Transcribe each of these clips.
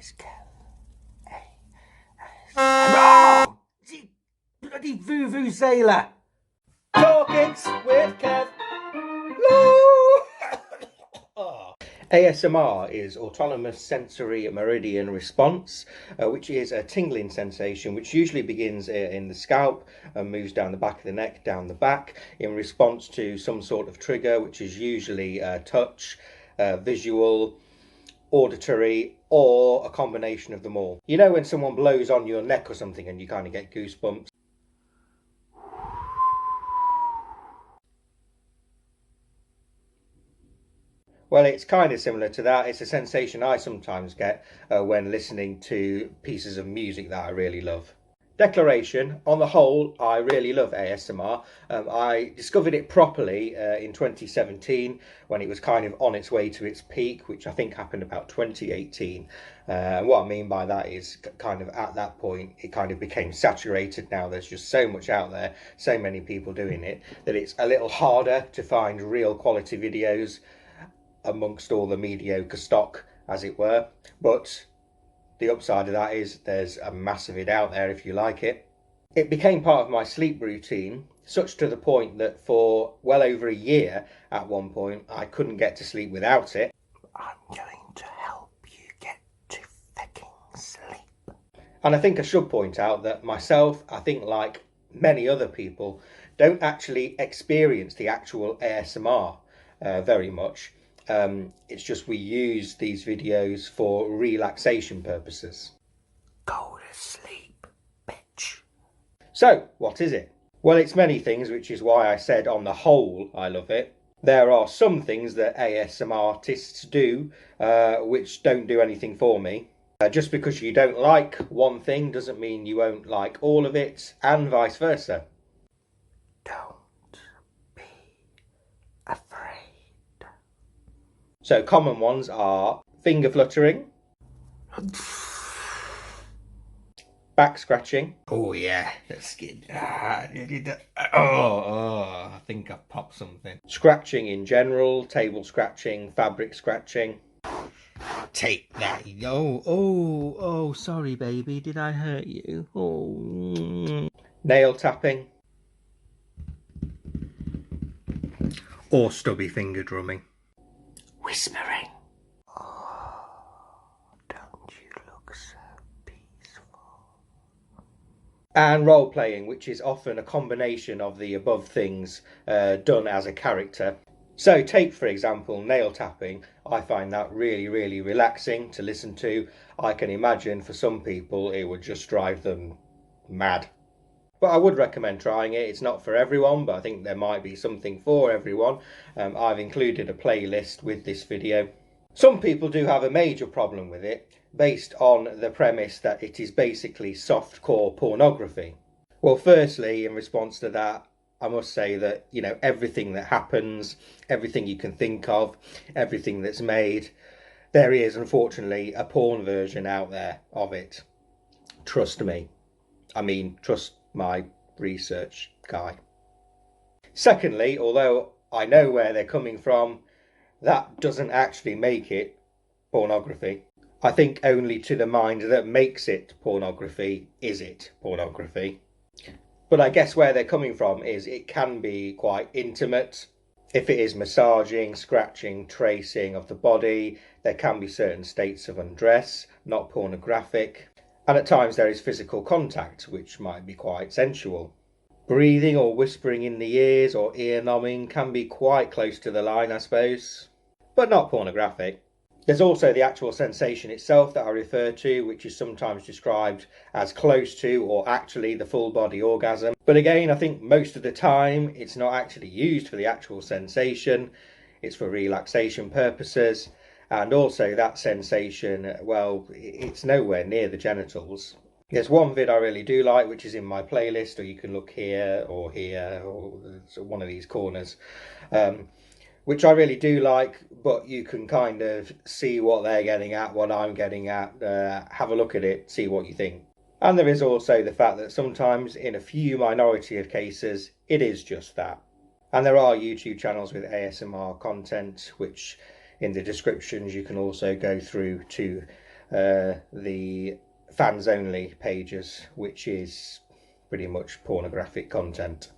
is Kev. ASMR. You bloody voo-voo sailor. Talkings with Kev Lowe. ASMR is Autonomous Sensory Meridian Response, which is a tingling sensation which usually begins in the scalp and moves down the back of the neck, down the back, in response to some sort of trigger, which is usually touch, visual, auditory, or a combination of them all. You know when someone blows on your neck or something and you kind of get goosebumps? Well, it's kind of similar to that. It's a sensation I sometimes get when listening to pieces of music that I really love. Declaration, on the whole, I really love ASMR. I discovered it properly in 2017 when it was kind of on its way to its peak, which I think happened about 2018. What I mean by that is kind of at that point, it kind of became saturated. Now there's just so much out there, so many people doing it, that it's a little harder to find real quality videos amongst all the mediocre stock, as it were. But the upside of that is there's a mass of it out there if you like it. It became part of my sleep routine, such to the point that for well over a year at one point I couldn't get to sleep without it. I'm going to help you get to fucking sleep. And I think I should point out that myself, I think like many other people, don't actually experience the actual ASMR very much. It's just we use these videos for relaxation purposes. Go to sleep, bitch. So, what is it? Well, it's many things, which is why I said on the whole I love it. There are some things that ASMRtists do which don't do anything for me. Just because you don't like one thing doesn't mean you won't like all of it, and vice versa. Don't be afraid. So common ones are finger fluttering, back scratching. Oh yeah, that's good. I think I've popped something. Scratching in general, table scratching, fabric scratching. Take that. Oh, sorry baby, did I hurt you? Oh. Nail tapping. Or stubby finger drumming. Whispering. Oh, don't you look so peaceful. And role playing, which is often a combination of the above things done as a character. So take, for example, nail tapping. I find that really, really relaxing to listen to. I can imagine for some people it would just drive them mad. But I would recommend trying it. It's not for everyone, but I think there might be something for everyone. I've included a playlist with this video. Some people do have a major problem with it, based on the premise that it is basically softcore pornography. Well, firstly, in response to that, I must say that, you know, everything that happens, everything you can think of, everything that's made, there is unfortunately a porn version out there of it. Trust me. I mean, trust my research guy. Secondly, although I know where they're coming from, that doesn't actually make it pornography. I think only to the mind that makes it pornography is it pornography. But I guess where they're coming from is it can be quite intimate. If it is massaging, scratching, tracing of the body, there can be certain states of undress, not pornographic. And at times there is physical contact, which might be quite sensual. Breathing or whispering in the ears or ear numbing can be quite close to the line, I suppose, but not pornographic. There's also the actual sensation itself that I refer to, which is sometimes described as close to or actually the full body orgasm. But again, I think most of the time it's not actually used for the actual sensation, it's for relaxation purposes. And also that sensation, well, it's nowhere near the genitals. There's one vid I really do like, which is in my playlist, or you can look here, or one of these corners, which I really do like, but you can kind of see what they're getting at, what I'm getting at, have a look at it, see what you think. And there is also the fact that sometimes, in a few minority of cases, it is just that. And there are YouTube channels with ASMR content, which in the descriptions you can also go through to the fans only pages, which is pretty much pornographic content.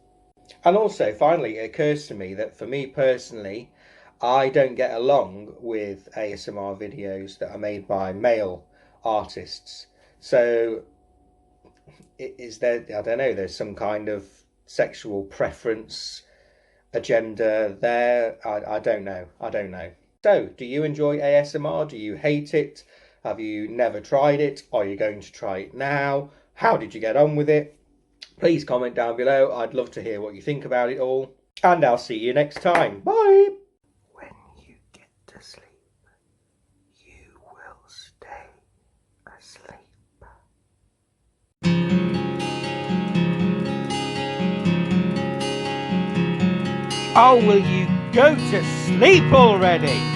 And also, finally, it occurs to me that for me personally, I don't get along with ASMR videos that are made by male artists. So, is there, I don't know, there's some kind of sexual preference agenda there? I don't know. I don't know. So, do you enjoy ASMR? Do you hate it? Have you never tried it? Are you going to try it now? How did you get on with it? Please comment down below. I'd love to hear what you think about it all. And I'll see you next time. Bye! When you get to sleep, you will stay asleep. Oh, will you go to sleep already?